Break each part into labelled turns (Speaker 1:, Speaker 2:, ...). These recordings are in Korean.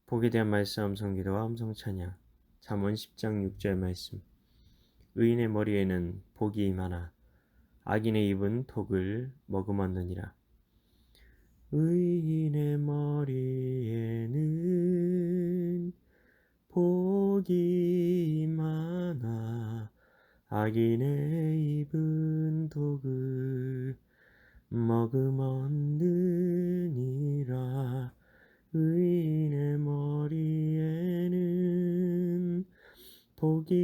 Speaker 1: 복에 대한 말씀 암송기도와 암송찬양. 잠언 10장 6절 말씀. 의인의 머리에는 복이 임하나 악인의 입은 독을 머금었느니라. 의인의 머리에는 복이 임하나 악인의 입은 독을 머금었느니라. 의인의 머리에는 복이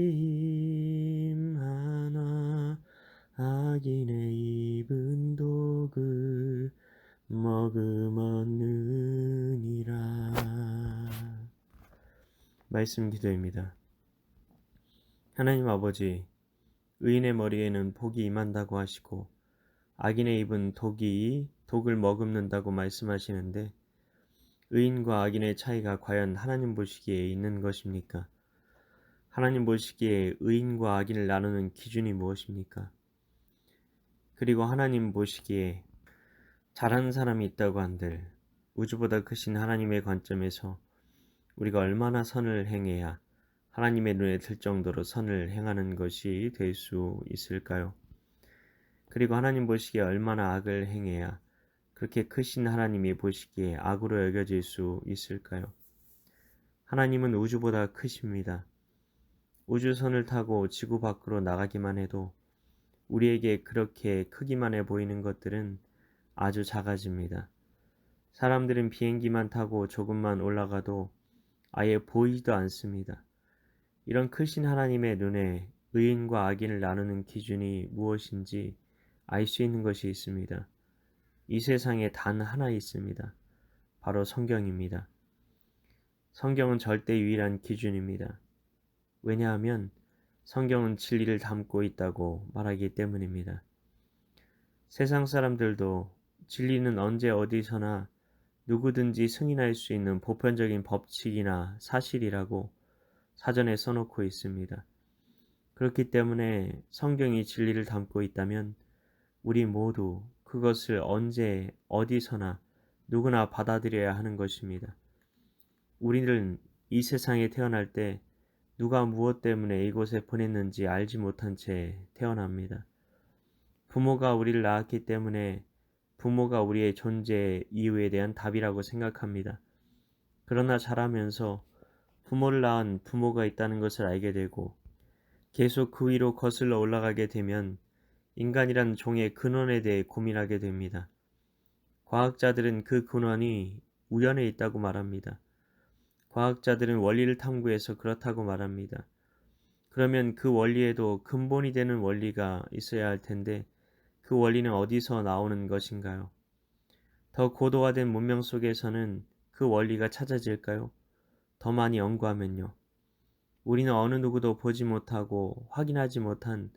Speaker 1: 임하나 악인의 입은 독을 머금었느니라. 말씀 기도입니다. 하나님 아버지, 의인의 머리에는 복이 임한다고 하시고 악인의 입은 독을 머금는다고 말씀하시는데, 의인과 악인의 차이가 과연 하나님 보시기에 있는 것입니까? 하나님 보시기에 의인과 악인을 나누는 기준이 무엇입니까? 그리고 하나님 보시기에 잘하는 사람이 있다고 한들 우주보다 크신 하나님의 관점에서 우리가 얼마나 선을 행해야 하나님의 눈에 들 정도로 선을 행하는 것이 될 수 있을까요? 그리고 하나님 보시기에 얼마나 악을 행해야 그렇게 크신 하나님이 보시기에 악으로 여겨질 수 있을까요? 하나님은 우주보다 크십니다. 우주선을 타고 지구 밖으로 나가기만 해도 우리에게 그렇게 크기만 해 보이는 것들은 아주 작아집니다. 사람들은 비행기만 타고 조금만 올라가도 아예 보이지도 않습니다. 이런 크신 하나님의 눈에 의인과 악인을 나누는 기준이 무엇인지 알 수 있는 것이 있습니다. 이 세상에 단 하나 있습니다. 바로 성경입니다. 성경은 절대 유일한 기준입니다. 왜냐하면 성경은 진리를 담고 있다고 말하기 때문입니다. 세상 사람들도 진리는 언제 어디서나 누구든지 승인할 수 있는 보편적인 법칙이나 사실이라고 사전에 써놓고 있습니다. 그렇기 때문에 성경이 진리를 담고 있다면 우리 모두 그것을 언제 어디서나 누구나 받아들여야 하는 것입니다. 우리는 이 세상에 태어날 때 누가 무엇 때문에 이곳에 보냈는지 알지 못한 채 태어납니다. 부모가 우리를 낳았기 때문에 부모가 우리의 존재 이유에 대한 답이라고 생각합니다. 그러나 자라면서 부모를 낳은 부모가 있다는 것을 알게 되고 계속 그 위로 거슬러 올라가게 되면 인간이란 종의 근원에 대해 고민하게 됩니다. 과학자들은 그 근원이 우연에 있다고 말합니다. 과학자들은 원리를 탐구해서 그렇다고 말합니다. 그러면 그 원리에도 근본이 되는 원리가 있어야 할 텐데 그 원리는 어디서 나오는 것인가요? 더 고도화된 문명 속에서는 그 원리가 찾아질까요? 더 많이 연구하면요. 우리는 어느 누구도 보지 못하고 확인하지 못한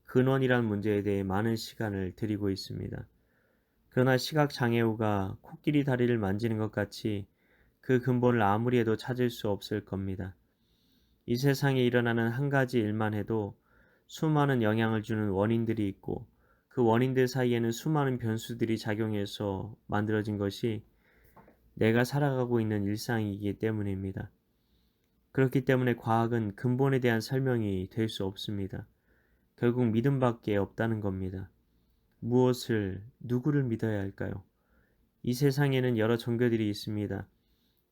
Speaker 1: 근원이란 문제에 대해 많은 시간을 들이고 있습니다. 그러나 시각장애우가 코끼리 다리를 만지는 것 같이 그 근본을 아무리 해도 찾을 수 없을 겁니다. 이 세상에 일어나는 한 가지 일만 해도 수많은 영향을 주는 원인들이 있고 그 원인들 사이에는 수많은 변수들이 작용해서 만들어진 것이 내가 살아가고 있는 일상이기 때문입니다. 그렇기 때문에 과학은 근본에 대한 설명이 될 수 없습니다. 결국 믿음밖에 없다는 겁니다. 누구를 믿어야 할까요? 이 세상에는 여러 종교들이 있습니다.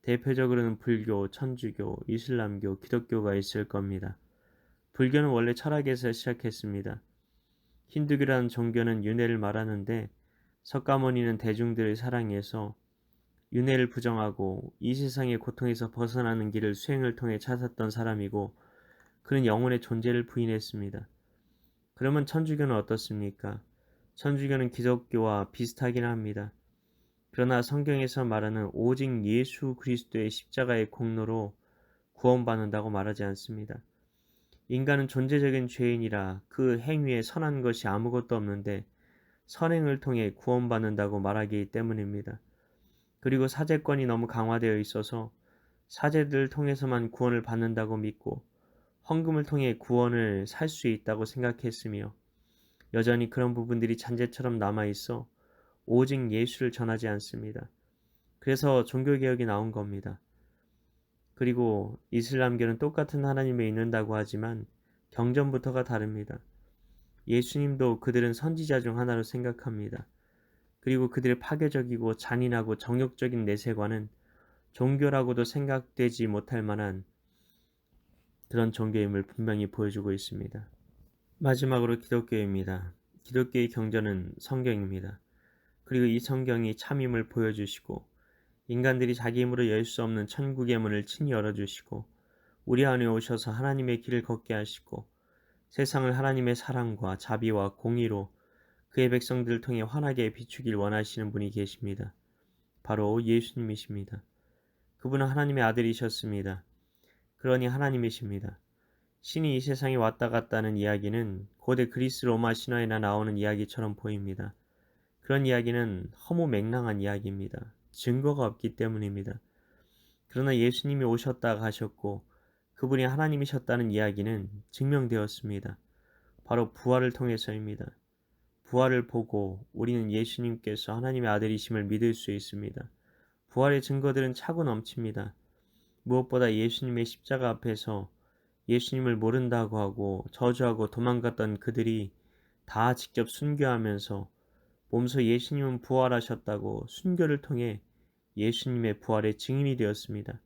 Speaker 1: 대표적으로는 불교, 천주교, 이슬람교, 기독교가 있을 겁니다. 불교는 원래 철학에서 시작했습니다. 힌두교라는 종교는 윤회를 말하는데 석가모니는 대중들을 사랑해서 윤회를 부정하고 이 세상의 고통에서 벗어나는 길을 수행을 통해 찾았던 사람이고 그는 영혼의 존재를 부인했습니다. 그러면 천주교는 어떻습니까? 천주교는 기독교와 비슷하긴 합니다. 그러나 성경에서 말하는 오직 예수 그리스도의 십자가의 공로로 구원받는다고 말하지 않습니다. 인간은 존재적인 죄인이라 그 행위에 선한 것이 아무것도 없는데 선행을 통해 구원받는다고 말하기 때문입니다. 그리고 사제권이 너무 강화되어 있어서 사제들을 통해서만 구원을 받는다고 믿고 헌금을 통해 구원을 살 수 있다고 생각했으며 여전히 그런 부분들이 잔재처럼 남아있어 오직 예수를 전하지 않습니다. 그래서 종교개혁이 나온 겁니다. 그리고 이슬람교는 똑같은 하나님을 믿는다고 하지만 경전부터가 다릅니다. 예수님도 그들은 선지자 중 하나로 생각합니다. 그리고 그들의 파괴적이고 잔인하고 정욕적인 내세관은 종교라고도 생각되지 못할 만한 그런 종교임을 분명히 보여주고 있습니다. 마지막으로 기독교입니다. 기독교의 경전은 성경입니다. 그리고 이 성경이 참임을 보여주시고 인간들이 자기 힘으로 열 수 없는 천국의 문을 친히 열어주시고 우리 안에 오셔서 하나님의 길을 걷게 하시고 세상을 하나님의 사랑과 자비와 공의로 그의 백성들을 통해 환하게 비추길 원하시는 분이 계십니다. 바로 예수님이십니다. 그분은 하나님의 아들이셨습니다. 그러니 하나님이십니다. 신이 이 세상에 왔다 갔다는 이야기는 고대 그리스 로마 신화에나 나오는 이야기처럼 보입니다. 그런 이야기는 허무맹랑한 이야기입니다. 증거가 없기 때문입니다. 그러나 예수님이 오셨다 가셨고 그분이 하나님이셨다는 이야기는 증명되었습니다. 바로 부활을 통해서입니다. 부활을 보고 우리는 예수님께서 하나님의 아들이심을 믿을 수 있습니다. 부활의 증거들은 차고 넘칩니다. 무엇보다 예수님의 십자가 앞에서 예수님을 모른다고 하고 저주하고 도망갔던 그들이 다 직접 순교하면서 몸소 예수님은 부활하셨다고 순교를 통해 예수님의 부활의 증인이 되었습니다.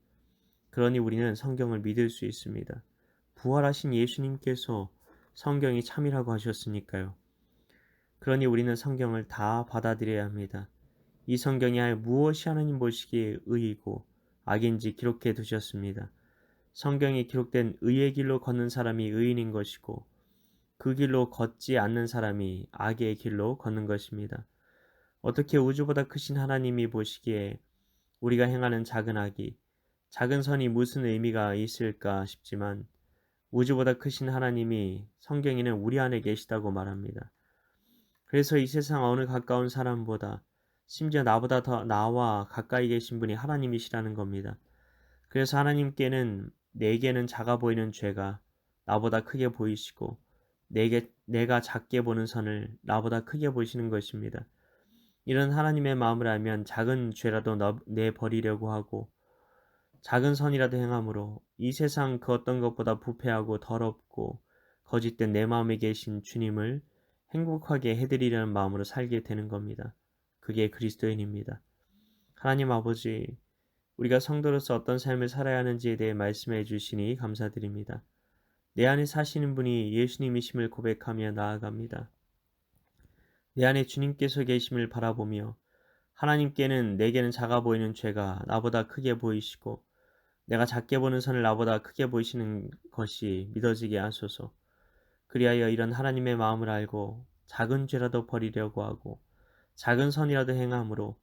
Speaker 1: 그러니 우리는 성경을 믿을 수 있습니다. 부활하신 예수님께서 성경이 참이라고 하셨으니까요. 그러니 우리는 성경을 다 받아들여야 합니다. 이 성경이 무엇이 하나님 보시기에 의이고 악인지 기록해 두셨습니다. 성경에 기록된 의의 길로 걷는 사람이 의인인 것이고 그 길로 걷지 않는 사람이 악의 길로 걷는 것입니다. 어떻게 우주보다 크신 하나님이 보시기에 우리가 행하는 작은 악이, 작은 선이 무슨 의미가 있을까 싶지만 우주보다 크신 하나님이 성경에는 우리 안에 계시다고 말합니다. 그래서 이 세상 어느 가까운 사람보다 심지어 나보다 더 나와 가까이 계신 분이 하나님이시라는 겁니다. 그래서 하나님께는 내게는 작아 보이는 죄가 나보다 크게 보이시고 내가 작게 보는 선을 나보다 크게 보시는 것입니다. 이런 하나님의 마음을 알면 작은 죄라도 내버리려고 하고 작은 선이라도 행함으로 이 세상 그 어떤 것보다 부패하고 더럽고 거짓된 내 마음에 계신 주님을 행복하게 해드리려는 마음으로 살게 되는 겁니다. 그게 그리스도인입니다. 하나님 아버지, 우리가 성도로서 어떤 삶을 살아야 하는지에 대해 말씀해 주시니 감사드립니다. 내 안에 사시는 분이 예수님이심을 고백하며 나아갑니다. 내 안에 주님께서 계심을 바라보며 하나님께는 내게는 작아 보이는 죄가 나보다 크게 보이시고 내가 작게 보는 선을 나보다 크게 보이시는 것이 믿어지게 하소서. 그리하여 이런 하나님의 마음을 알고 작은 죄라도 버리려고 하고 작은 선이라도 행함으로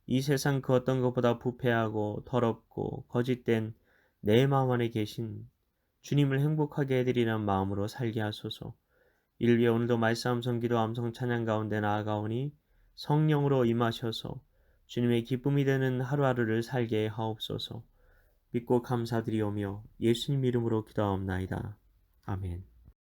Speaker 1: 이 세상 그 어떤 것보다 부패하고 더럽고 거짓된 내 마음 안에 계신 주님을 행복하게 해드리는 마음으로 살게 하소서. 이를 위해 오늘도 말씀 암송 기도 암송 찬양 가운데 나아가오니 성령으로 임하셔서 주님의 기쁨이 되는 하루하루를 살게 하옵소서. 믿고 감사드리오며 예수님 이름으로 기도하옵나이다. 아멘.